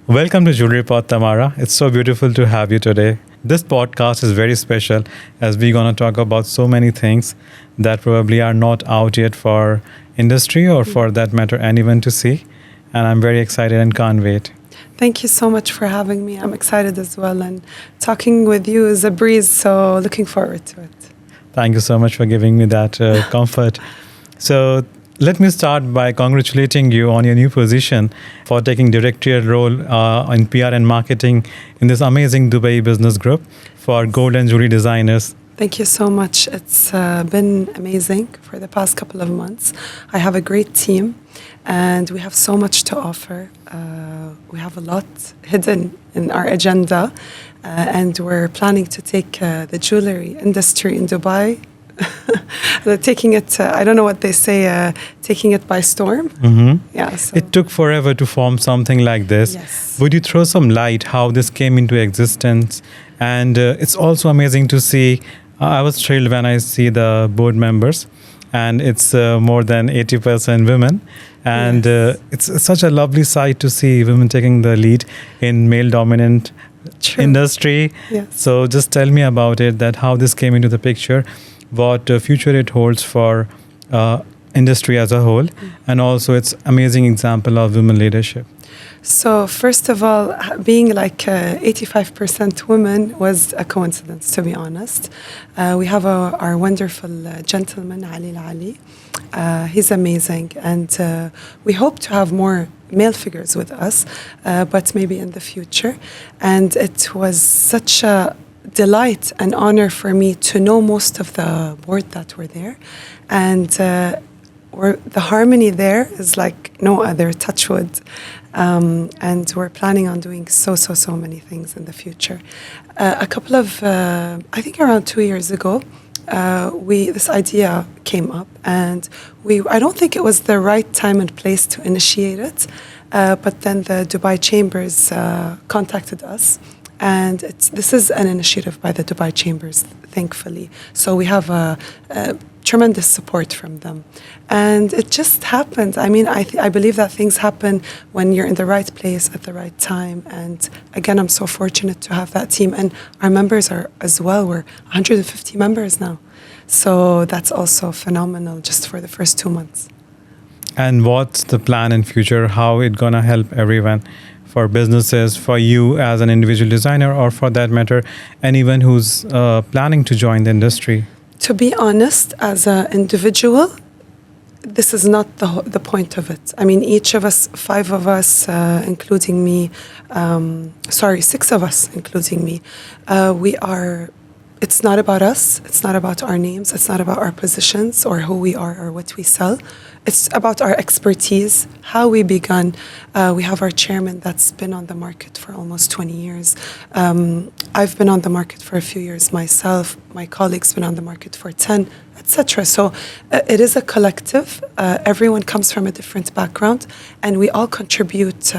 Welcome to Jewellery Pod, Tamara. It's so beautiful to have you today. This podcast is very special as we're going to talk about so many things that probably are not out yet for industry or for that matter anyone to see. And I'm very excited and can't wait. Thank you so much for having me. I'm excited as well. And talking with you is a breeze, so looking forward to it. Thank you so much for giving me that comfort. So let me start by congratulating you on your new position for taking directorial role in PR and marketing in this amazing Dubai business group for gold and jewelry designers. Thank you so much. It's been amazing for the past couple of months. I have a great team and we have so much to offer. We have a lot hidden in our agenda and we're planning to take the jewelry industry in Dubai taking it, I don't know what they say, taking it by storm. Mm-hmm. Yeah. So. It took forever to form something like this. Yes. Would you throw some light how this came into existence? And it's also amazing to see, I was thrilled when I see the board members and it's more than 80% women. And yes. It's such a lovely sight to see women taking the lead in male-dominant industry. Yes. So just tell me about it, that how this came into the picture, what future it holds for industry as a whole, and also its amazing example of women leadership. So first of all, being like 85% women was a coincidence, to be honest. We have our wonderful gentleman, Ali. He's amazing, and we hope to have more male figures with us, but maybe in the future. And it was such a delight and honor for me to know most of the board that were there, and the harmony there is like no other, touch wood, and we're planning on doing so many things in the future. A couple of I think around 2 years ago this idea came up, and I don't think it was the right time and place to initiate it, but then the Dubai Chambers contacted us. And this is an initiative by the Dubai Chambers, thankfully. So we have a tremendous support from them. And it just happened. I mean, I believe that things happen when you're in the right place at the right time. And again, I'm so fortunate to have that team. And our members are as well. We're 150 members now. So that's also phenomenal just for the first 2 months. And what's the plan in future? How it gonna help everyone? For businesses, for you as an individual designer, or for that matter, anyone who's planning to join the industry? To be honest, as an individual, this is not the point of it. I mean, each of us, 5 of us, including me, 6 of us, including me, it's not about us, it's not about our names, it's not about our positions or who we are or what we sell. It's about our expertise, how we begun. We have our chairman that's been on the market for almost 20 years. I've been on the market for a few years myself. My colleague's been on the market for 10, etc. So it is a collective. Everyone comes from a different background, and we all contribute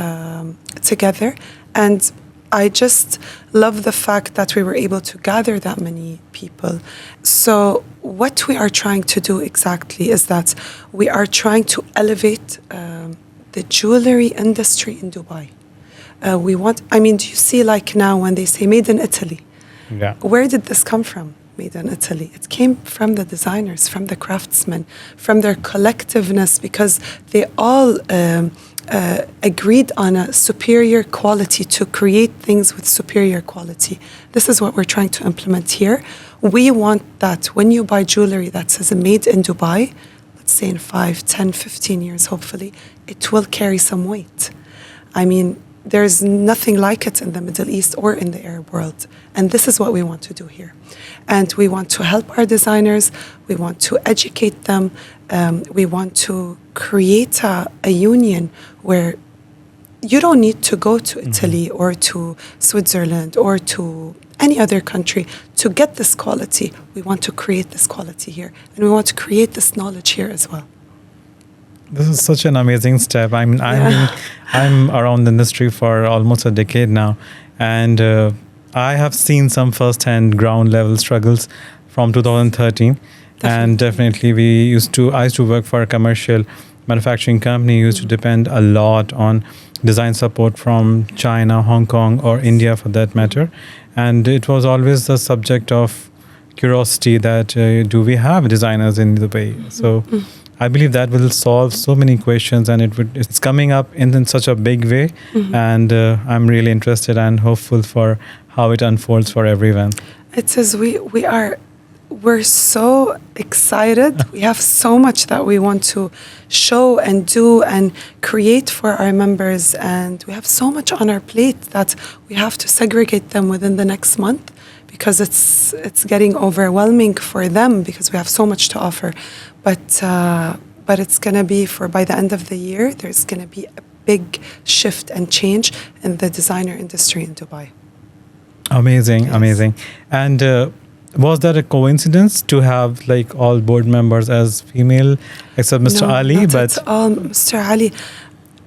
together. And I just love the fact that we were able to gather that many people. So what we are trying to do exactly is that we are trying to elevate the jewelry industry in Dubai. Do you see like now when they say made in Italy? Yeah. Where did this come from? Made in Italy. It came from the designers, from the craftsmen, from their collectiveness, because they all agreed on a superior quality to create things with superior quality. This is what we're trying to implement here. We want that when you buy jewelry that says made in Dubai, let's say in 5, 10, 15 years, hopefully, it will carry some weight. I mean, there's nothing like it in the Middle East or in the Arab world. And this is what we want to do here. And we want to help our designers. We want to educate them. We want to create a union where you don't need to go to Italy or to Switzerland or to any other country to get this quality. We want to create this quality here. And we want to create this knowledge here as well. This is such an amazing step. I'm around the industry for almost a decade now, and I have seen some first-hand ground level struggles from 2013. And definitely I used to work for a commercial manufacturing company, used to depend a lot on design support from China, Hong Kong, or India for that matter. And it was always the subject of curiosity that do we have designers in Dubai? So I believe that will solve so many questions, and it's coming up in such a big way. And I'm really interested and hopeful for how it unfolds for everyone. It says we're so excited. We have so much that we want to show and do and create for our members, and we have so much on our plate that we have to segregate them within the next month, because it's getting overwhelming for them because we have so much to offer. But it's going to be by the end of the year, there's going to be a big shift and change in the designer industry in Dubai. Amazing, Yes. amazing. And was that a coincidence to have like all board members as female, except Mr. No, Ali? not at all. Mr. Ali.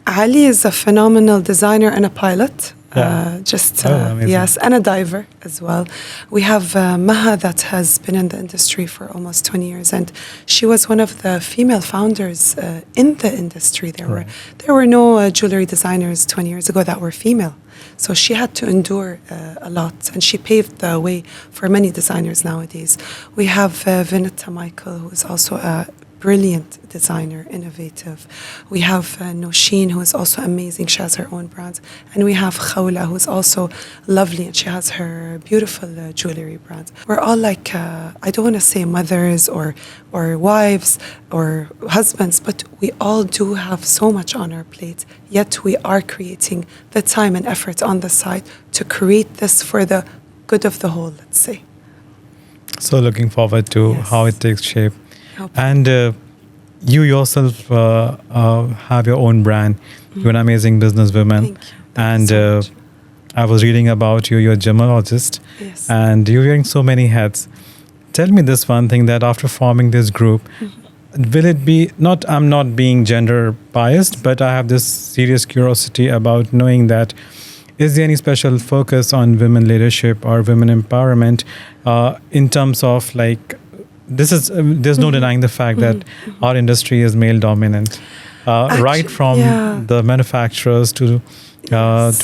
Ali is a phenomenal designer and a pilot. Yeah. Amazing. Yes, and a diver as well. We have Maha that has been in the industry for almost 20 years, and she was one of the female founders in the industry. Right. There were no jewelry designers 20 years ago that were female. So she had to endure a lot, and she paved the way for many designers nowadays. We have Vinita Michael, who is also a brilliant designer, innovative. We have Nosheen, who is also amazing. She has her own brand. And we have Khawla, who is also lovely, and she has her beautiful jewelry brand. We're all like, I don't want to say mothers or wives or husbands, but we all do have so much on our plate, yet we are creating the time and effort on the side to create this for the good of the whole, let's say. So looking forward to Yes. how it takes shape. Hopefully. And you yourself have your own brand. You're an amazing businesswoman. Thank you. And so much. I was reading about you. You're a gemologist. Yes. And you're wearing so many hats. Tell me this one thing, that after forming this group, will it be, I'm not being gender biased, but I have this serious curiosity about knowing that, is there any special focus on women leadership or women empowerment in terms of like, there's no denying the fact that our industry is male dominant, right from the manufacturers to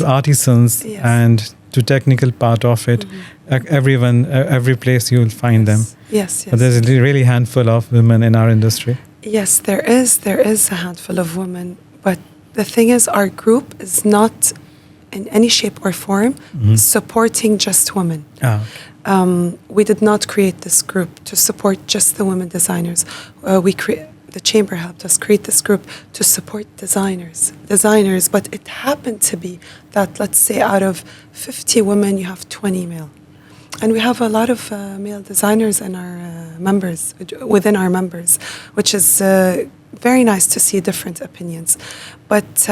artisans Yes. and to technical part of it. Everyone, every place you will find them. Yes. But there's a really handful of women in our industry. Yes, there is a handful of women, but the thing is, our group is not in any shape or form supporting just women. We did not create this group to support just the women designers. The chamber helped us create this group to support designers. But it happened to be that, let's say, out of 50 women, you have 20 male. And we have a lot of male designers in our within our members, which is very nice to see different opinions. But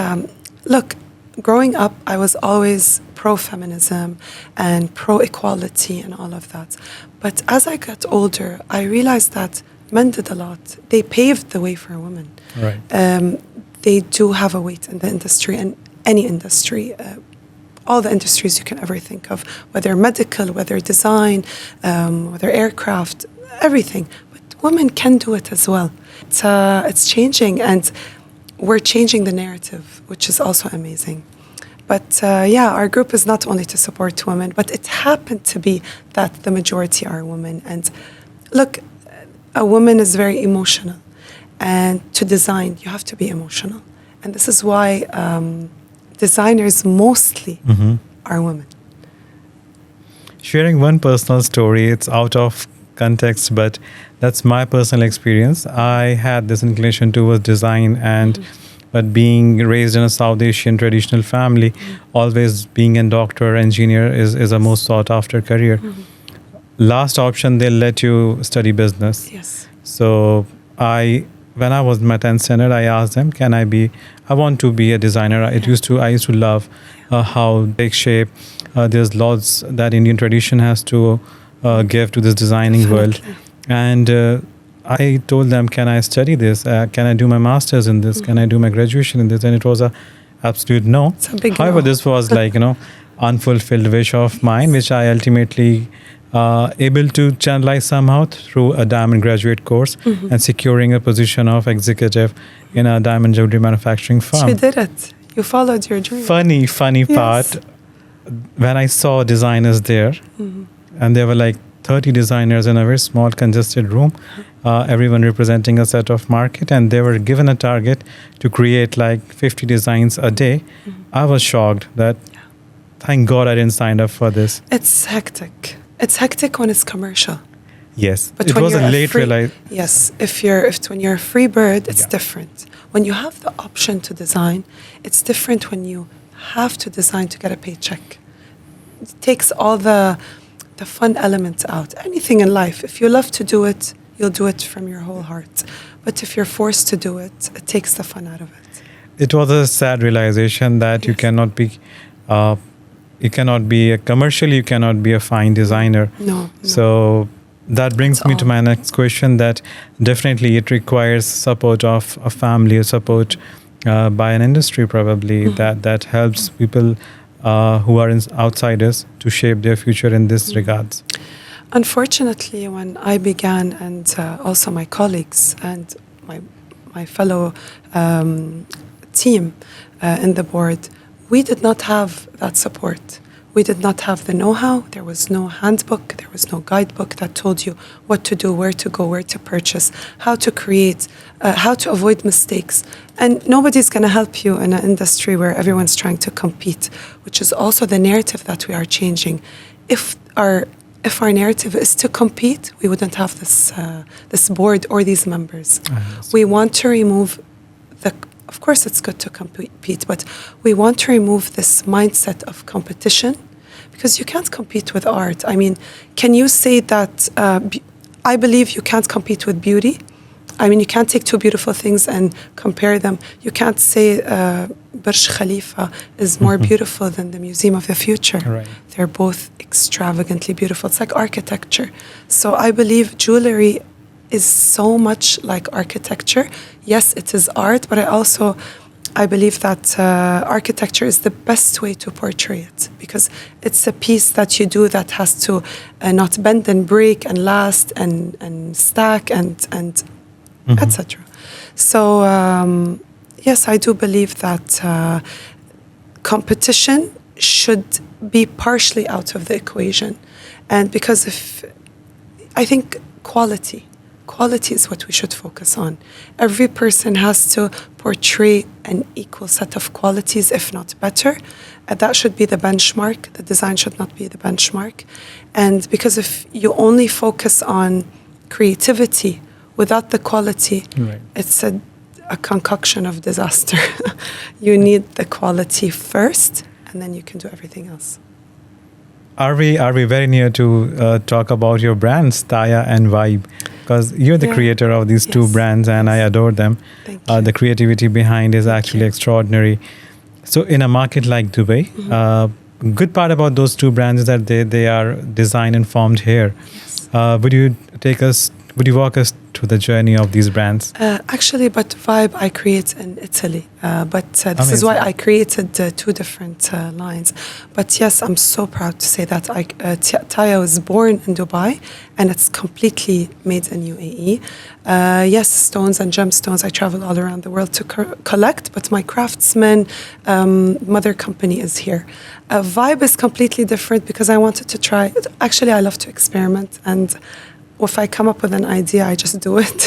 look, growing up, I was always pro-feminism and pro-equality and all of that. But as I got older, I realized that men did a lot. They paved the way for women. Right. They do have a weight in the industry, and any industry, all the industries you can ever think of, whether medical, whether design, whether aircraft, everything. But women can do it as well. It's changing, and we're changing the narrative, which is also amazing. But our group is not only to support women, but it happened to be that the majority are women. And look, a woman is very emotional. And to design, you have to be emotional. And this is why designers mostly are women. Sharing one personal story, it's out of context, but that's my personal experience. I had this inclination towards design, but being raised in a South Asian traditional family, always being a doctor, engineer is a most sought after career. Last option, they'll let you study business. Yes. So when I was in my 10th standard, I asked them, I want to be a designer. I used to love how they take shape. There's lots that Indian tradition has to give to this designing world. And I told them, can I study this? Can I do my master's in this? Can I do my graduation in this? And it was a absolute no. It's a big However, no. this was unfulfilled wish of mine, which I ultimately able to channelize somehow through a diamond graduate course and securing a position of executive in a diamond jewelry manufacturing firm. You did it. You followed your dream. Funny Yes. part, when I saw designers there, and there were like 30 designers in a very small congested room, everyone representing a set of market, and they were given a target to create like 50 designs a day. I was shocked that, thank God I didn't sign up for this. It's hectic. It's hectic when it's commercial. Yes, But it when was you're a late realize. Yes, if when you're a free bird, it's Yeah. different. When you have the option to design, it's different when you have to design to get a paycheck. It takes all the fun elements out. Anything in life, if you love to do it, you'll do it from your whole heart. But if you're forced to do it, it takes the fun out of it. It was a sad realization that you Yes. cannot be a commercially, you cannot be a fine designer. No. So that brings That's me to all. my next question, that definitely it requires support of a family, support by an industry probably, that helps people who are outsiders to shape their future in this regards. Unfortunately, when I began, and also my colleagues and my fellow team in the board, we did not have that support. We did not have the know-how. There was no handbook. There was no guidebook that told you what to do, where to go, where to purchase, how to create, how to avoid mistakes. And nobody's going to help you in an industry where everyone's trying to compete, which is also the narrative that we are changing. If our narrative is to compete, we wouldn't have this board or these members. We want to remove of course it's good to compete, but we want to remove this mindset of competition, because you can't compete with art. I mean, can you say that, I believe you can't compete with beauty. I mean, you can't take two beautiful things and compare them. You can't say Burj Khalifa is more beautiful than the Museum of the Future. Right. They're both extravagantly beautiful. It's like architecture. So I believe jewelry is so much like architecture. Yes, it is art, but I believe that architecture is the best way to portray it, because it's a piece that you do that has to not bend and break and last and stack and etc. So yes, I do believe that competition should be partially out of the equation, and because I think quality is what we should focus on. Every person has to portray an equal set of qualities, if not better. That should be the benchmark. The design should not be the benchmark. And because if you only focus on creativity without the quality, Right. it's a concoction of disaster. You need the quality first, and then you can do everything else. Are we very near to talk about your brands, TAIIA and VIIBE? Because you're the Yeah. creator of these two Yes. brands, and I adore them. Thank you. The creativity behind is actually you. extraordinary. So in a market like Dubai, good part about those two brands is that they are designed and formed here. Yes. Would you walk us through the journey of these brands? Actually, but VIIBE I create in Italy. But this is why I created two different lines. But yes, I'm so proud to say that TAIIA was born in Dubai, and it's completely made in UAE. Yes, stones and gemstones, I travel all around the world to collect, but my craftsman mother company is here. VIIBE is completely different because I wanted to try. Actually, I love to experiment, and if I come up with an idea, I just do it.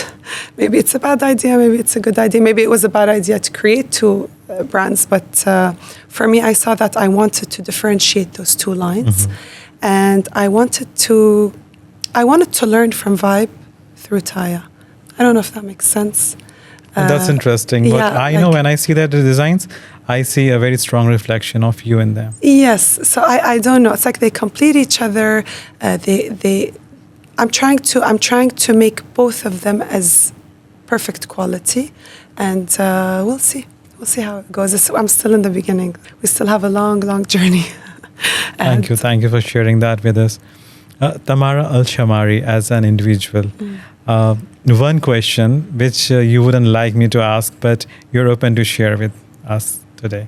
Maybe it's a bad idea, maybe it's a good idea. Maybe it was a bad idea to create two brands, but for me, I saw that I wanted to differentiate those two lines, and I wanted to learn from VIIBE through TAIIA. I don't know if that makes sense. That's interesting. But yeah, I know when I see the designs, I see a very strong reflection of you in them. Yes, so I don't know. It's like they complete each other. I'm trying to make both of them as perfect quality, and we'll see. We'll see how it goes. I'm still in the beginning. We still have a long journey. Thank you for sharing that with us. Tamara Al Shamari, as an individual, one question which you wouldn't like me to ask, but you're open to share with us today.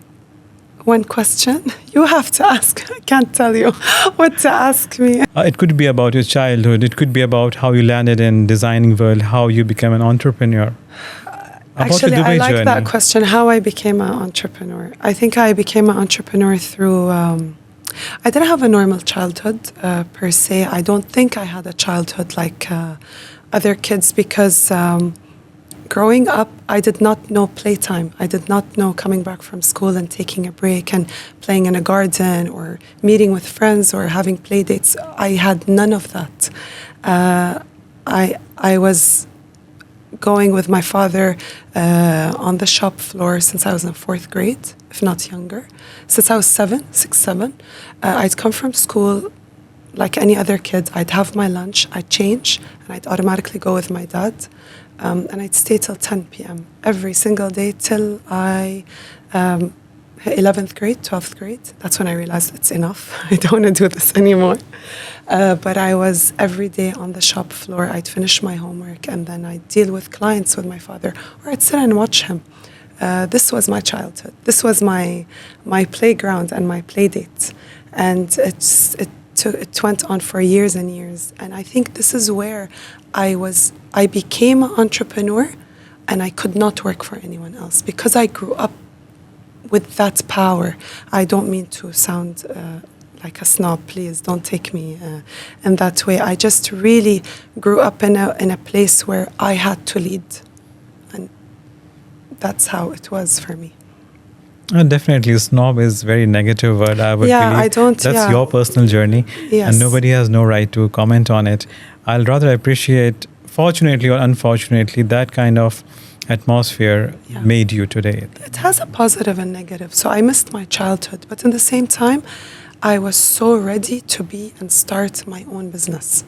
One question? You have to ask. I can't tell you what to ask me. It could be about your childhood. It could be about how you landed in designing world, how you became an entrepreneur. About Actually, your Dubai I like journey. that question, how I became an entrepreneur. I think I became an entrepreneur through, I didn't have a normal childhood per se. I don't think I had a childhood like other kids because growing up, I did not know playtime. I did not know coming back from school and taking a break and playing in a garden or meeting with friends or having play dates. I had none of that. I was going with my father on the shop floor since I was in 4th grade, if not younger. Since I was 6, 7. I'd come from school like any other kid. I'd have my lunch, I'd change, and I'd automatically go with my dad. And I'd stay till 10 p.m. every single day till I hit 11th grade, 12th grade. That's when I realized it's enough. I don't want to do this anymore. But I was every day on the shop floor. I'd finish my homework and then I'd deal with clients with my father, or I'd sit and watch him. This was my childhood. This was my playground and my play dates. And it went on for years and years. And I think this is where I became an entrepreneur and I could not work for anyone else because I grew up with that power. I don't mean to sound like a snob, please don't take me in that way. I just really grew up in a place where I had to lead. And that's how it was for me. Definitely, snob is very negative word. I would believe that's your personal journey, and nobody has no right to comment on it. I'll rather appreciate, fortunately or unfortunately, that kind of atmosphere made you today. It has a positive and negative. So I missed my childhood, but in the same time, I was so ready to be and start my own business,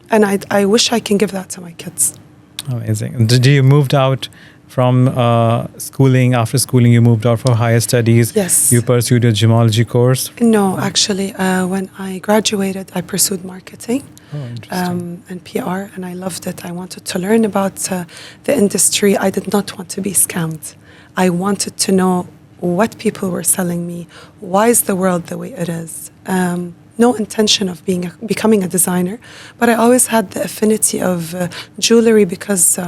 and I wish I can give that to my kids. Amazing. Did you moved out from schooling? After schooling, you moved out for higher studies. Yes. You pursued your gemology course. No, actually, when I graduated, I pursued marketing and PR, and I loved it. I wanted to learn about the industry. I did not want to be scammed. I wanted to know what people were selling me. Why is the world the way it is? No intention of becoming a designer, but I always had the affinity of jewellery because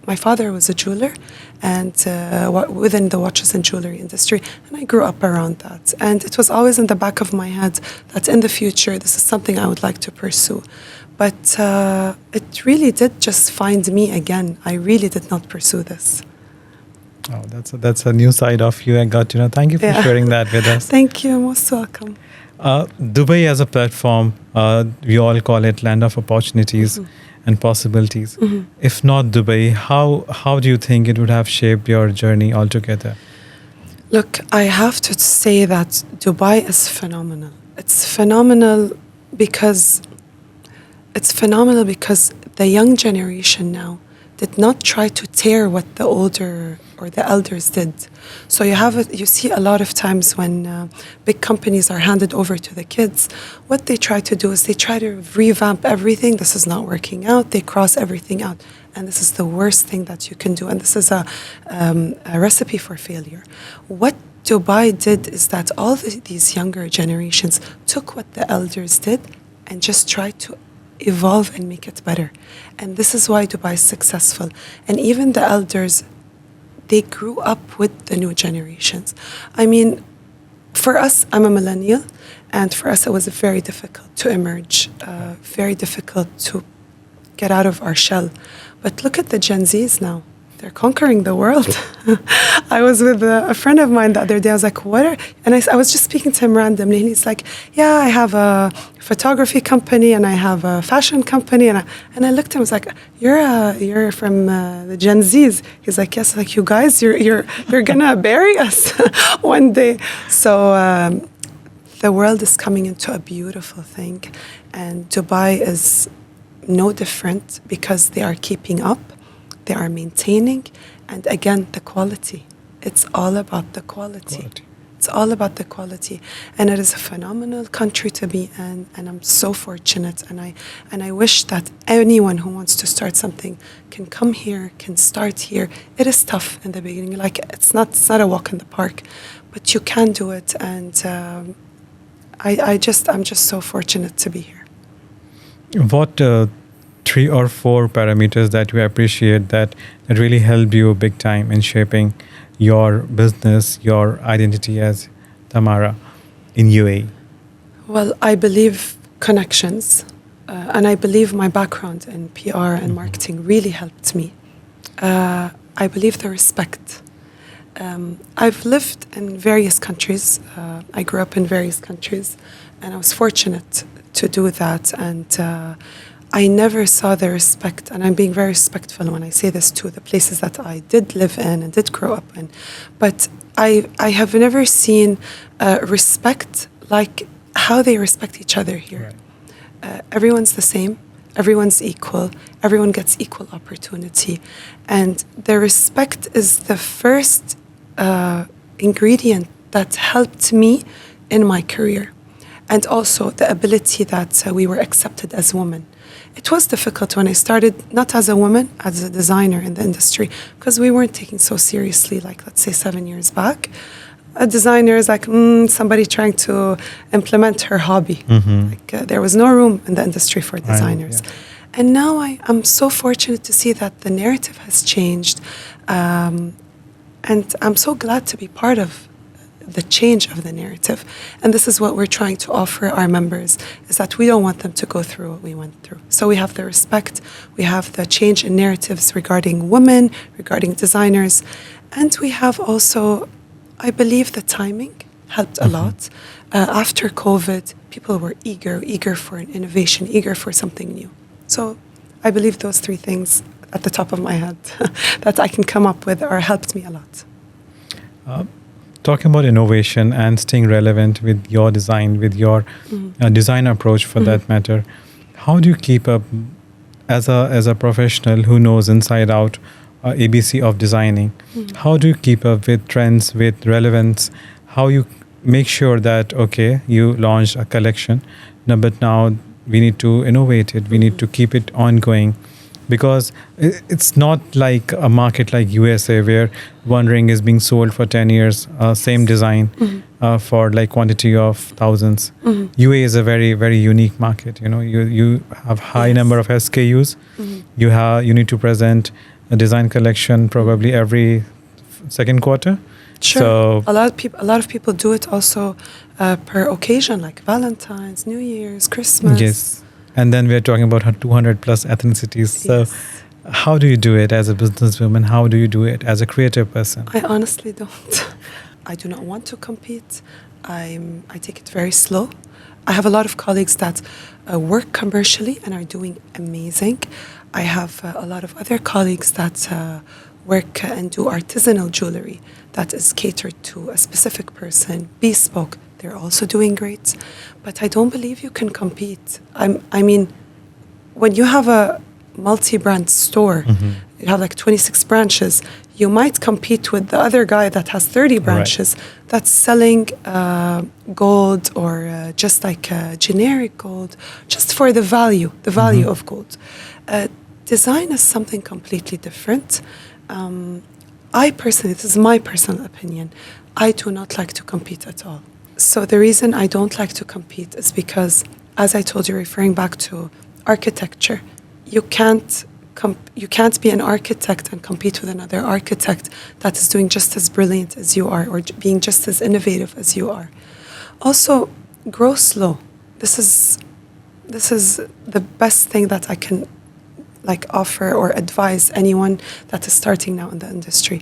my father was a jeweler and within the watches and jewellery industry, and I grew up around that. And it was always in the back of my head that in the future, this is something I would like to pursue. But it really did just find me again. I really did not pursue this. Oh, that's a new side of you I got to know. Thank you for sharing that with us. Thank you. Most welcome. Dubai as a platform, we all call it land of opportunities and possibilities. If not Dubai, how do you think it would have shaped your journey altogether? Look, I have to say that Dubai is phenomenal. It's phenomenal because the young generation now did not try to tear what the older or the elders did. So you see a lot of times when big companies are handed over to the kids, what they try to do is they try to revamp everything. This is not working out. They cross everything out. And this is the worst thing that you can do. And this is a recipe for failure. What Dubai did is that all these younger generations took what the elders did and just tried to evolve and make it better. And this is why Dubai is successful. And even the elders, they grew up with the new generations. I mean, for us, I'm a millennial, and for us it was very difficult to emerge, very difficult to get out of our shell. But look at the Gen Zs now. They're conquering the world. I was with a friend of mine the other day. I was like, and I was just speaking to him randomly. And he's like, yeah, I have a photography company and I have a fashion company. And I looked at him, I was like, you're from the Gen Zs. He's like, yes, like you guys, you're gonna bury us one day. So the world is coming into a beautiful thing. And Dubai is no different because they are keeping up. They are maintaining, and again, the quality. It's all about the quality. It's all about the quality, and it is a phenomenal country to be in. And I'm so fortunate, and I wish that anyone who wants to start something can come here, can start here. It is tough in the beginning, like it's not a walk in the park, but you can do it. And I'm just so fortunate to be here. What 3 or 4 parameters that you appreciate that really help you big time in shaping your business, your identity as Tamara in UAE? Well, I believe connections, and I believe my background in PR and marketing really helped me. I believe the respect. I've lived in various countries. I grew up in various countries, and I was fortunate to do that. And I never saw the respect, and I'm being very respectful when I say this to the places that I did live in and did grow up in. But I have never seen respect like how they respect each other here. Right. Everyone's the same. Everyone's equal. Everyone gets equal opportunity. And the respect is the first ingredient that helped me in my career. And also the ability that we were accepted as women. It was difficult when I started, not as a woman, as a designer in the industry, because we weren't taken so seriously, like, let's say 7 years back. A designer is like somebody trying to implement her hobby. Like, there was no room in the industry for designers. And now I'm so fortunate to see that the narrative has changed. And I'm so glad to be part of the change of the narrative. And this is what we're trying to offer our members, is that we don't want them to go through what we went through. So we have the respect, we have the change in narratives regarding women, regarding designers, and we have also, I believe the timing helped a lot. After COVID, people were eager for an innovation, eager for something new. So I believe those 3 things at the top of my head that I can come up with or helped me a lot. Talking about innovation and staying relevant with your design, with your design approach for that matter, how do you keep up as a professional who knows inside out ABC of designing? How do you keep up with trends, with relevance? How you make sure that, okay, you launched a collection, but now we need to innovate it, we need to keep it ongoing? Because it's not like a market like USA where one ring is being sold for 10 years, same design for like quantity of thousands. UAE is a very, very unique market. You know, you have high number of SKUs. You need to present a design collection probably every second quarter. Sure. So a lot of people do it also per occasion, like Valentine's, New Year's, Christmas. yes. And then we're talking about 200 plus ethnicities. So how do you do it as a businesswoman? How do you do it as a creative person? I honestly don't. I do not want to compete. I take it very slow. I have a lot of colleagues that work commercially and are doing amazing. I have a lot of other colleagues that work and do artisanal jewelry that is catered to a specific person, bespoke. They're also doing great. But I don't believe you can compete. I mean, when you have a multi-brand store, you have like 26 branches, you might compete with the other guy that has 30 branches that's selling gold or just like generic gold, just for the value of gold. Design is something completely different. I personally, this is my personal opinion, I do not like to compete at all. So the reason I don't like to compete is because, as I told you, referring back to architecture, you can't be an architect and compete with another architect that is doing just as brilliant as you are or being just as innovative as you are. Also, grow slow. This is the best thing that I can offer or advise anyone that is starting now in the industry.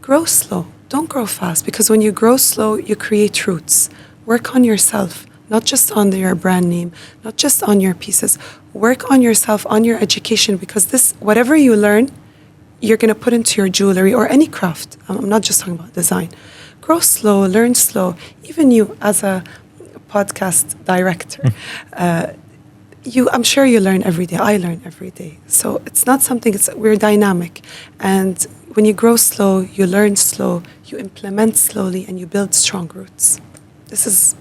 Grow slow. Don't grow fast, because when you grow slow, you create roots. Work on yourself, not just on your brand name, not just on your pieces. Work on yourself, on your education, because whatever you learn, you're going to put into your jewelry or any craft. I'm not just talking about design. Grow slow, learn slow. Even you, as a podcast director, I'm sure you learn every day. I learn every day. So it's not something, we're dynamic. And when you grow slow, you learn slow, you implement slowly, and you build strong roots. This is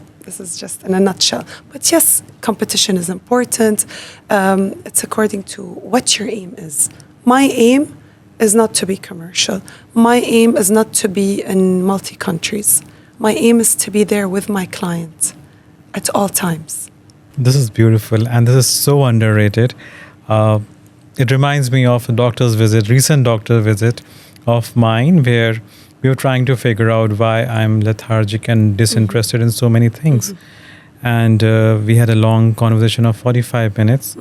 just in a nutshell. But yes, competition is important. It's according to what your aim is. My aim is not to be commercial. My aim is not to be in multi-countries. My aim is to be there with my client at all times. This is beautiful, and this is so underrated. it reminds me of a recent doctor's visit of mine, where we were trying to figure out why I'm lethargic and disinterested in so many things. And we had a long conversation of 45 minutes.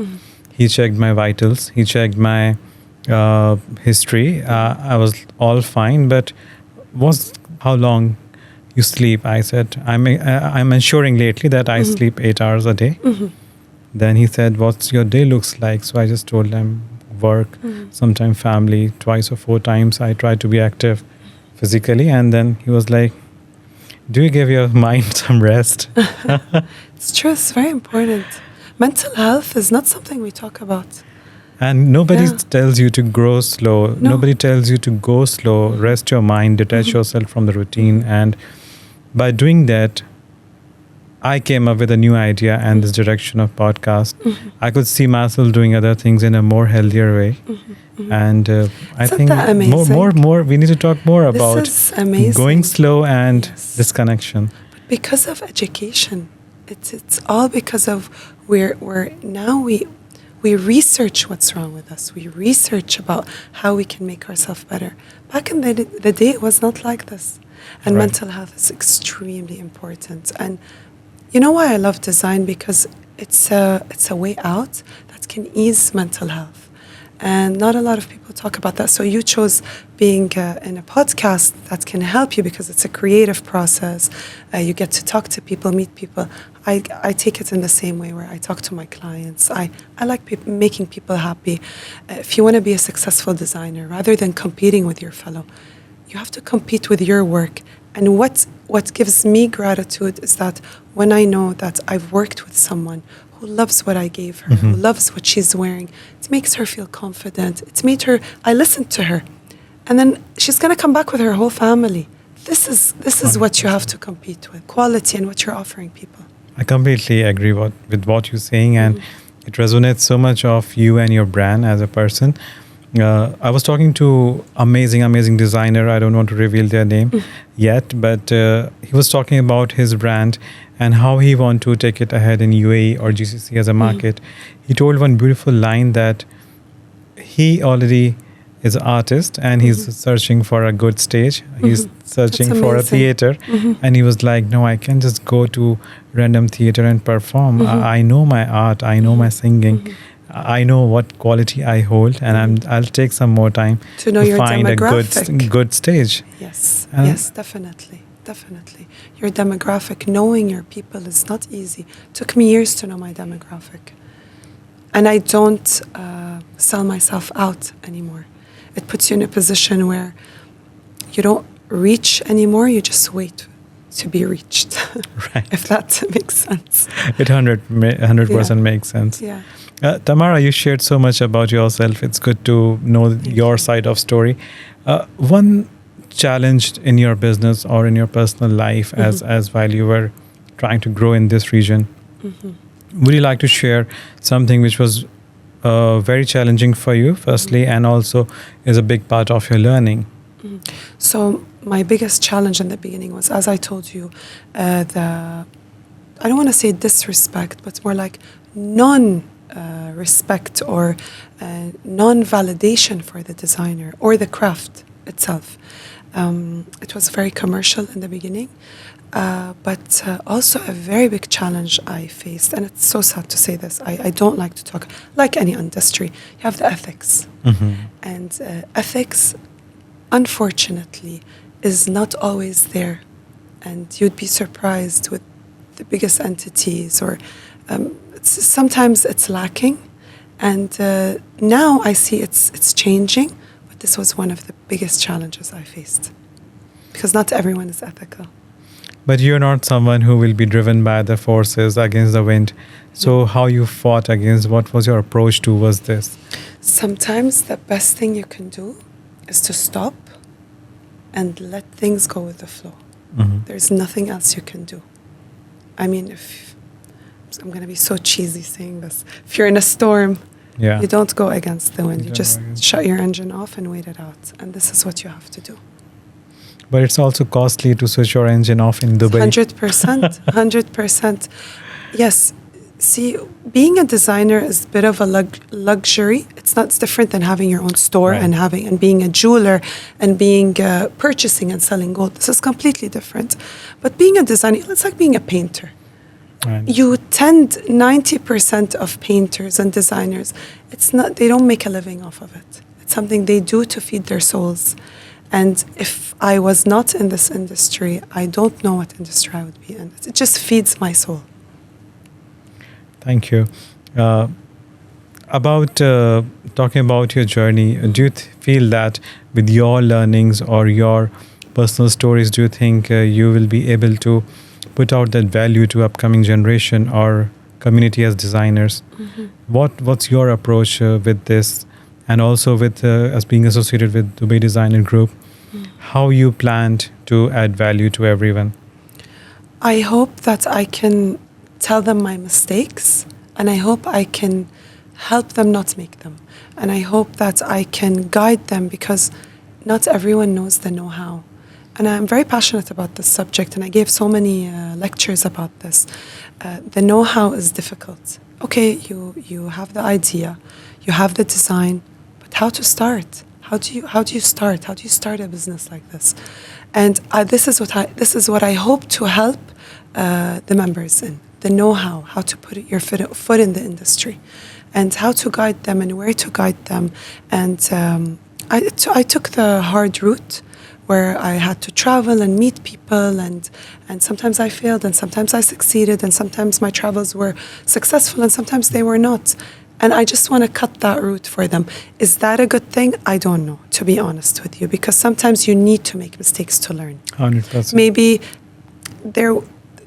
He checked my vitals. He checked my history. I was all fine, but how long you sleep? I said, I'm ensuring lately that I sleep 8 hours a day. Then he said, what's your day looks like? So I just told him work, sometimes family, 2 or 4 times. I try to be active physically. And then he was like, do you give your mind some rest? It's true. It's very important. Mental health is not something we talk about. And nobody tells you to grow slow. No. Nobody tells you to go slow, rest your mind, detach yourself from the routine. And by doing that, I came up with a new idea and this direction of podcast. I could see myself doing other things in a more healthier way. And I think more. We need to talk more about going slow and this connection. Because of education, it's all because of we're now we research what's wrong with us. We research about how we can make ourselves better. Back in the day, it was not like this. And mental health is extremely important. And you know why I love design? Because it's a way out that can ease mental health. And not a lot of people talk about that. So you chose being in a podcast that can help you because it's a creative process. You get to talk to people, meet people. I take it in the same way where I talk to my clients. I like making people happy. If you want to be a successful designer, rather than competing with your fellow, you have to compete with your work. And what gives me gratitude is that when I know that I've worked with someone who loves what I gave her, who loves what she's wearing, it makes her feel confident. It's made her, I listened to her. And then she's going to come back with her whole family. This is what you have to compete with, quality and what you're offering people. I completely agree with what you're saying, and it resonates so much of you and your brand as a person. I was talking to amazing designer. I don't want to reveal their name yet, but he was talking about his brand and how he want to take it ahead in UAE or GCC as a market. He told one beautiful line that he already is an artist and he's searching for a good stage. He's searching for a theater. And he was like, no, I can't just go to random theater and perform. I know my art. I know my singing. I know what quality I hold, and I'll take some more time to know your find demographic. a good stage. Yes, yes, definitely. Your demographic, knowing your people is not easy. Took me years to know my demographic. And I don't sell myself out anymore. It puts you in a position where you don't reach anymore, you just wait to be reached. Right. If that makes sense. It 100% makes sense. Yeah. Tamara, you shared so much about yourself. It's good to know your side of story. One challenge in your business or in your personal life as while you were trying to grow in this region, would you like to share something which was very challenging for you, firstly, and also is a big part of your learning? So my biggest challenge in the beginning was, as I told you, I don't want to say disrespect, but more like respect or non-validation for the designer or the craft itself. It was very commercial in the beginning, but also a very big challenge I faced, and it's so sad to say this. I don't like to talk, like any industry, you have the ethics. And ethics, unfortunately, is not always there. And you'd be surprised with the biggest entities, or sometimes it's lacking. And now I see it's changing, but this was one of the biggest challenges I faced, because not everyone is ethical. But you're not someone who will be driven by the forces against the wind. So how you fought against, what was your approach towards this? Sometimes the best thing you can do is to stop and let things go with the flow. There's nothing else you can do. I mean, if I'm going to be so cheesy saying this, if you're in a storm, you don't go against the wind. You just shut your engine off and wait it out. And this is what you have to do. But it's also costly to switch your engine off in Dubai. 100%. 100%. Yes, See, being a designer is a bit of a luxury. It's different than having your own store Right. and being a jeweler and being purchasing and selling gold. This is completely different. But being a designer, it's like being a painter. Right. You tend 90% of painters and designers, they don't make a living off of it. It's something they do to feed their souls. And if I was not in this industry, I don't know what industry I would be in. It just feeds my soul. Thank you. About talking about your journey, do you feel that with your learnings or your personal stories, do you think you will be able to put out that value to upcoming generation or community as designers? Mm-hmm. What's your approach with this, and also with as being associated with Dubai Designer Group, how you planned to add value to everyone? I hope that I can tell them my mistakes, and I hope I can help them not make them. And I hope that I can guide them, because not everyone knows the know-how. And I'm very passionate about this subject, and I gave so many lectures about this. The know-how is difficult. Okay, you have the idea, you have the design, but how to start? How do you start? How do you start a business like this? And this is what I hope to help the members in. The know-how, how to put your foot in the industry, and how to guide them and where to guide them. And I took the hard route, where I had to travel and meet people, and sometimes I failed, and sometimes I succeeded, and sometimes my travels were successful, and sometimes they were not. And I just want to cut that route for them. Is that a good thing? I don't know, to be honest with you, because sometimes you need to make mistakes to learn. 100%. Maybe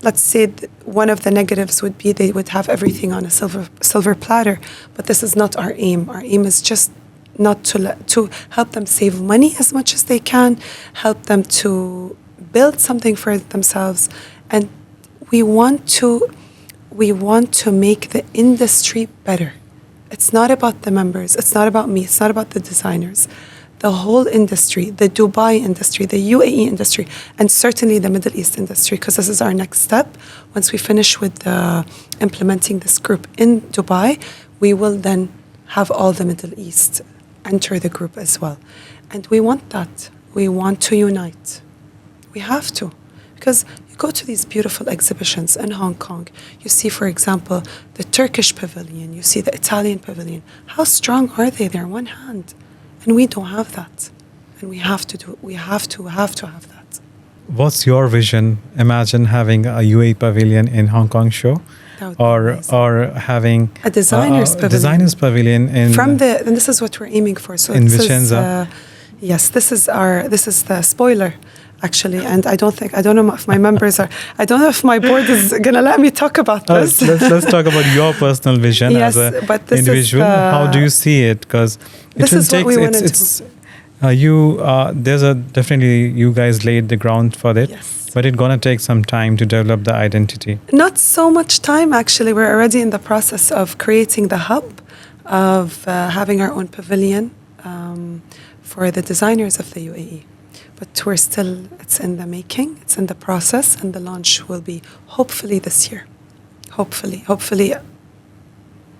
let's say one of the negatives would be they would have everything on a silver platter, but this is not our aim. Our aim is just not to help them save money as much as they can, help them to build something for themselves, and we want to make the industry better. It's not about the members, it's not about me, it's not about the designers. The whole industry, the Dubai industry, the UAE industry, and certainly the Middle East industry, because this is our next step. Once we finish with implementing this group in Dubai, we will then have all the Middle East enter the group as well. And we want that. We want to unite. We have to. Because you go to these beautiful exhibitions in Hong Kong, you see, for example, the Turkish pavilion, you see the Italian pavilion. How strong are they? They're one hand. And we don't have that. And we have to do it. We have to have that. What's your vision? Imagine having a UAE pavilion in Hong Kong show, or having a designers pavilion. Designers pavilion in and this is what we're aiming for. So in Vicenza. Yes, this is the spoiler, actually. And I don't know if my members are. I don't know if my board is gonna let me talk about this. Let's talk about your personal vision as an individual. How do you see it? Because this is what we want to do. There's definitely you guys laid the ground for it. Yes. But it's gonna take some time to develop the identity. Not so much time, actually. We're already in the process of creating the hub, of having our own pavilion for the designers of the UAE. But it's in the making, it's in the process, and the launch will be hopefully this year. Hopefully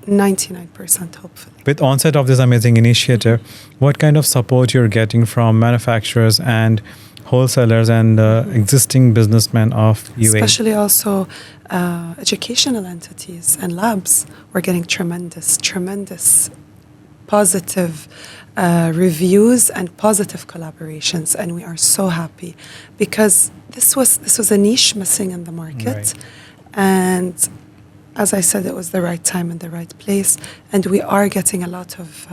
99%, hopefully. With onset of this amazing initiative, what kind of support you're getting from manufacturers and wholesalers and existing businessmen of UAE? Especially also educational entities and labs. We're getting tremendous positive reviews and positive collaborations, and we are so happy, because this was a niche missing in the market. Right. And as I said, it was the right time and the right place, and we are getting a lot of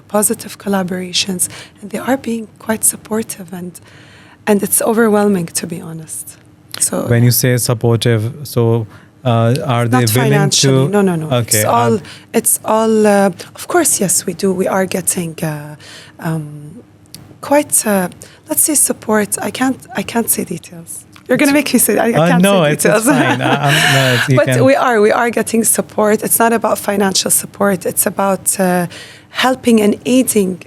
positive collaborations, and they are being quite supportive, and it's overwhelming, to be honest. So when you say supportive, so are they not willing to? No. Okay. It's all. Of course, yes, we do. We are getting quite. Let's say support. I can't say details. You're gonna make me say. I can't say details. It's fine. But we are getting support. It's not about financial support. It's about helping and aiding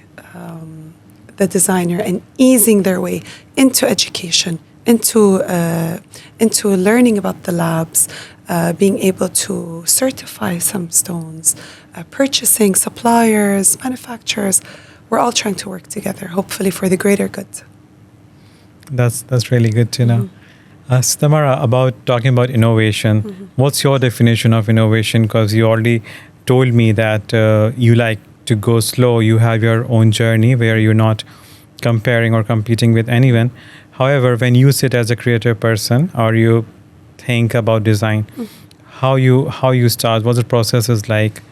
the designer and easing their way into education, into learning about the labs, being able to certify some stones, purchasing suppliers, manufacturers. We're all trying to work together, hopefully for the greater good. That's really good to know. So Tamara, about talking about innovation, what's your definition of innovation? Because you already told me that you like to go slow. You have your own journey where you're not comparing or competing with anyone. However, when you sit as a creative person or you think about design, how you start, what the process is like?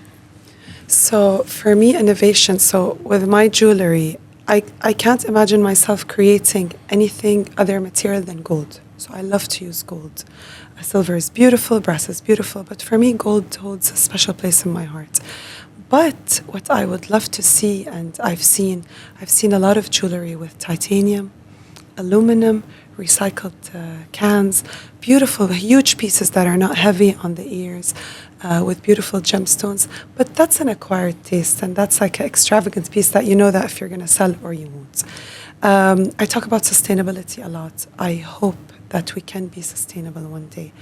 So for me, innovation, so with my jewelry, I can't imagine myself creating anything other material than gold. So I love to use gold. Silver is beautiful, brass is beautiful, but for me, gold holds a special place in my heart. But what I would love to see, and I've seen a lot of jewelry with titanium, aluminum, recycled cans, beautiful, huge pieces that are not heavy on the ears, with beautiful gemstones. But that's an acquired taste, and that's like an extravagant piece that you know that if you're going to sell or you won't. I talk about sustainability a lot. I hope that we can be sustainable one day.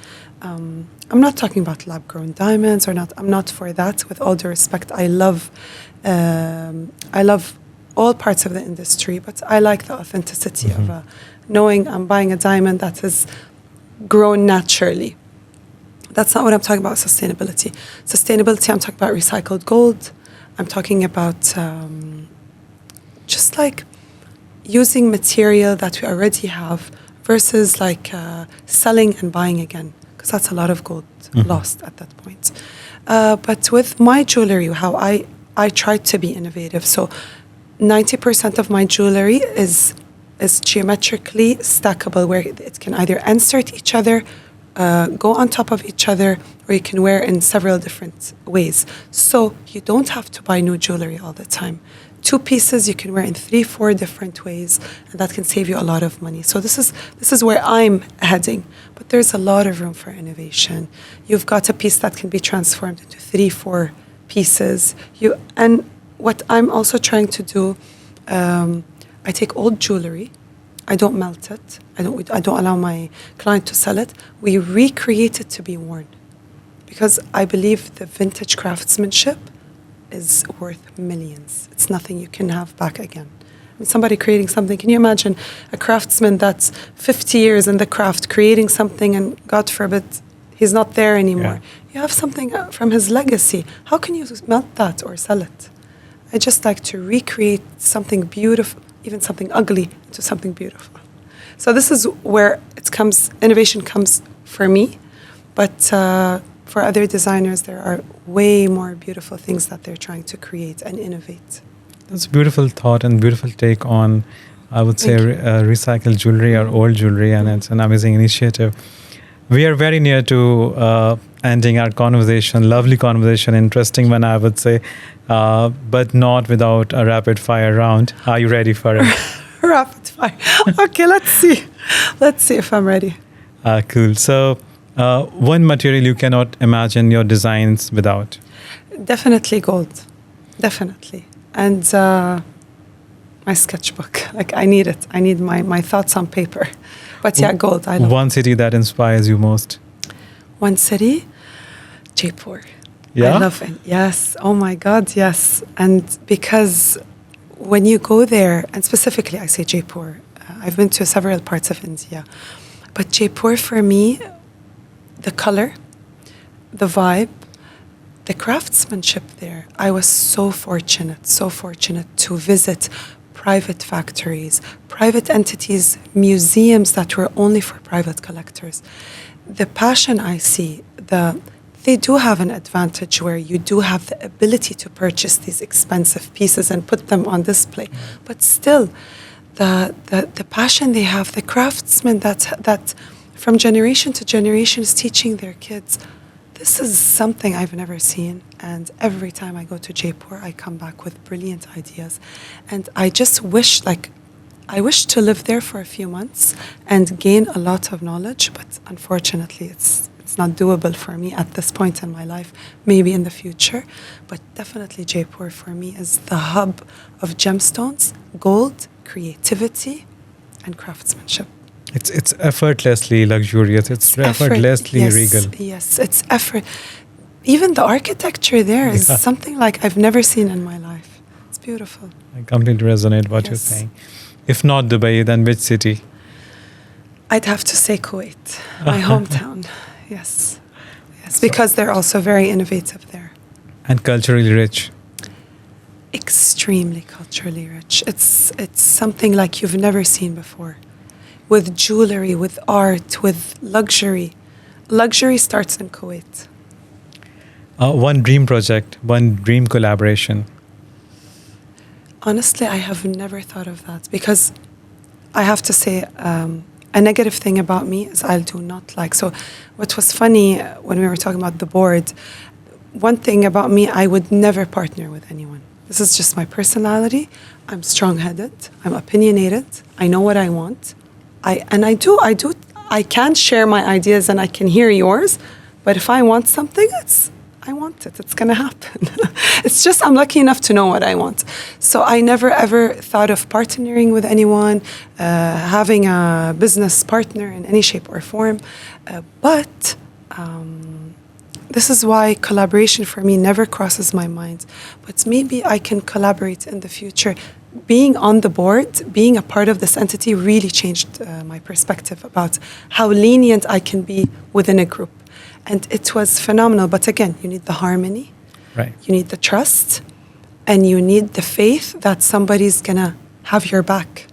I'm not talking about lab-grown diamonds or not. I'm not for that. With all due respect, I love all parts of the industry, but I like the authenticity of knowing I'm buying a diamond that is grown naturally. That's not what I'm talking about, sustainability. Sustainability, I'm talking about recycled gold. I'm talking about just like using material that we already have versus like selling and buying again, because that's a lot of gold lost at that point. But with my jewelry, how I try to be innovative. So 90% of my jewelry is geometrically stackable, where it can either insert each other, go on top of each other, or you can wear in several different ways. So you don't have to buy new jewelry all the time. 2 pieces you can wear in 3-4 different ways, and that can save you a lot of money. So this is where I'm heading. But there's a lot of room for innovation. You've got a piece that can be transformed into 3-4 pieces. And what I'm also trying to do, I take old jewelry, I don't melt it, I don't allow my client to sell it. We recreate it to be worn, because I believe the vintage craftsmanship is worth millions. It's nothing you can have back again. I mean, somebody creating something, can you imagine a craftsman that's 50 years in the craft creating something, and God forbid he's not there anymore. Yeah. You have something from his legacy. How can you melt that or sell it? I just like to recreate something beautiful, even something ugly, into something beautiful. So this is where innovation comes for me. But for other designers, there are way more beautiful things that they're trying to create and innovate. That's a beautiful thought and beautiful take on, I would say, recycled jewelry or old jewelry, and it's an amazing initiative. We are very near to ending our conversation. Lovely conversation, interesting one, I would say, but not without a rapid fire round. Are you ready for it? Rapid fire. Okay, let's see. Let's see if I'm ready. Cool. So, one material you cannot imagine your designs without? Definitely gold. Definitely. And my sketchbook. Like, I need it. I need my thoughts on paper. But yeah, gold. I love one city that inspires you most? One city? Jaipur. Yeah? I love it. Yes. Oh my God, yes. And because when you go there, and specifically I say Jaipur, I've been to several parts of India, but Jaipur for me, the color, the vibe, the craftsmanship there, I was so fortunate to visit private factories, private entities, museums that were only for private collectors. The passion I see, they do have an advantage where you do have the ability to purchase these expensive pieces and put them on display. But still, the passion they have, the craftsmen that from generation to generation is teaching their kids, this is something I've never seen. And every time I go to Jaipur, I come back with brilliant ideas. And I just wish, I wish to live there for a few months and gain a lot of knowledge, but unfortunately it's not doable for me at this point in my life, maybe in the future. But definitely Jaipur for me is the hub of gemstones, gold, creativity, and craftsmanship. It's effortlessly luxurious. It's effortlessly yes, regal. Yes, it's effort. Even the architecture there is something like I've never seen in my life. It's beautiful. I completely resonate what you're Yes. saying. If not Dubai, then which city? I'd have to say Kuwait, my hometown. Yes, yes, because they're also very innovative there. And culturally rich. Extremely culturally rich. It's something like you've never seen before. With jewelry, with art, with luxury. Luxury starts in Kuwait. One dream project, one dream collaboration. Honestly, I have never thought of that because I have to say a negative thing about me is I do not like. So what was funny when we were talking about the board, one thing about me, I would never partner with anyone. This is just my personality. I'm strong-headed. I'm opinionated. I know what I want. I can share my ideas and I can hear yours, but if I want something, I want it. It's going to happen. It's just I'm lucky enough to know what I want. So I never ever thought of partnering with anyone, having a business partner in any shape or form. But this is why collaboration for me never crosses my mind. But maybe I can collaborate in the future. Being on the board, being a part of this entity really changed my perspective about how lenient I can be within a group. And it was phenomenal. But again, you need the harmony, Right. you need the trust, and you need the faith that somebody's gonna have your back.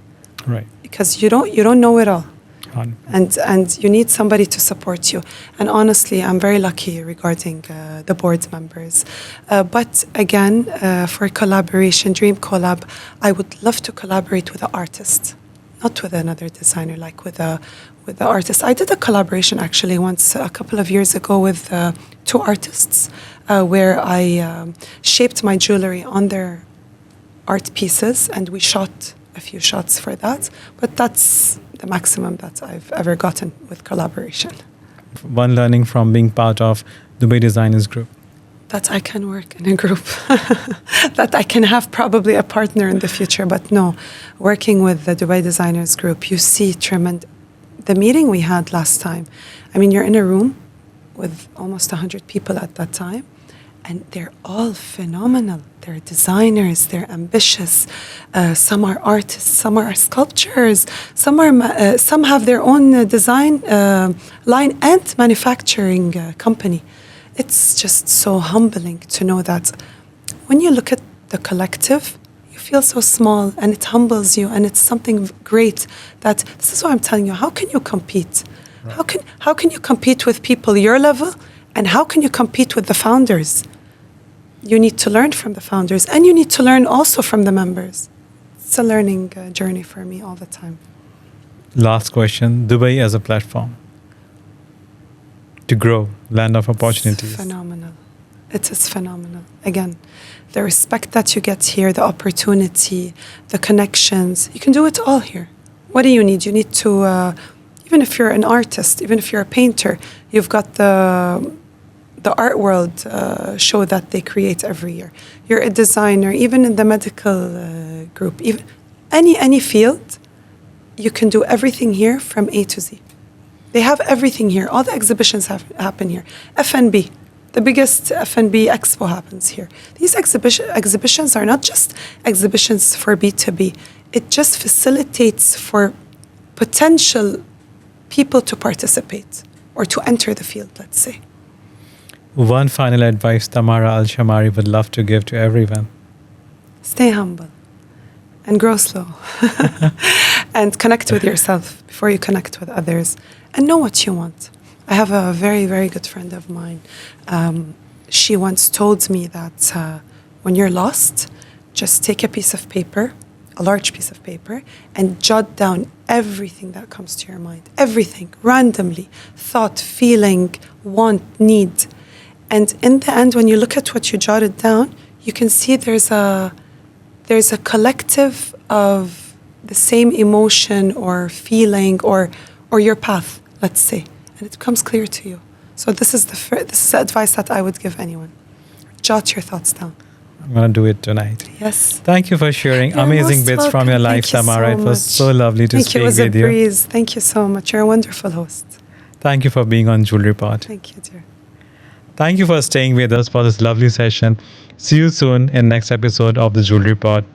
Right. Because you don't know it all. On. And you need somebody to support you. And honestly, I'm very lucky regarding the board members. But again, for collaboration, dream collab, I would love to collaborate with an artist, not with another designer, like with the artist. I did a collaboration actually once a couple of years ago with two artists, where I shaped my jewelry on their art pieces, and we shot a few shots for that. But that's the maximum that I've ever gotten with collaboration. One learning from being part of Dubai Designers Group. That I can work in a group, that I can have probably a partner in the future. But no, working with the Dubai Designers Group, you see tremendous. The meeting we had last time, I mean, you're in a room with almost 100 people at that time, and they're all phenomenal. They're designers, they're ambitious. Some are artists, some are sculptors, some have their own design line and manufacturing company. It's just so humbling to know that when you look at the collective, you feel so small, and it humbles you, and it's something great. That this is what I'm telling you. How can you compete? Right. How can you compete with people your level, and how can you compete with the founders? You need to learn from the founders, and you need to learn also from the members. It's a learning journey for me all the time. Last question, Dubai as a platform to grow, land of opportunities. It's phenomenal. It is phenomenal. Again, the respect that you get here, the opportunity, the connections, you can do it all here. What do you need? You need to, even if you're an artist, even if you're a painter, you've got the art world show that they create every year. You're a designer, even in the medical group, even any field, you can do everything here from A to Z. They have everything here. All the exhibitions happen here. F&B, the biggest F&B expo happens here. These exhibitions are not just exhibitions for B2B. It just facilitates for potential people to participate or to enter the field, let's say. One final advice Tamara Al Shamari would love to give to everyone. Stay humble and grow slow. And connect with yourself before you connect with others. And know what you want. I have a very, very good friend of mine. She once told me that when you're lost, just take a piece of paper, a large piece of paper, and jot down everything that comes to your mind. Everything, randomly. Thought, feeling, want, need. And in the end, when you look at what you jotted down, you can see there's a collective of the same emotion or feeling or your path, let's say, and it becomes clear to you. So this is the advice that I would give anyone. Jot your thoughts down. I'm going to do it tonight. Yes. Thank you for sharing You're amazing most bits from welcome. your life, Thank you Tamara. so It was much. so lovely to Thank you. speak It was a with you. breeze. Thank you so much. You're a wonderful host. Thank you for being on Jewellery Pod. Thank you, dear. Thank you for staying with us for this lovely session. See you soon in next episode of the Jewellery Pod.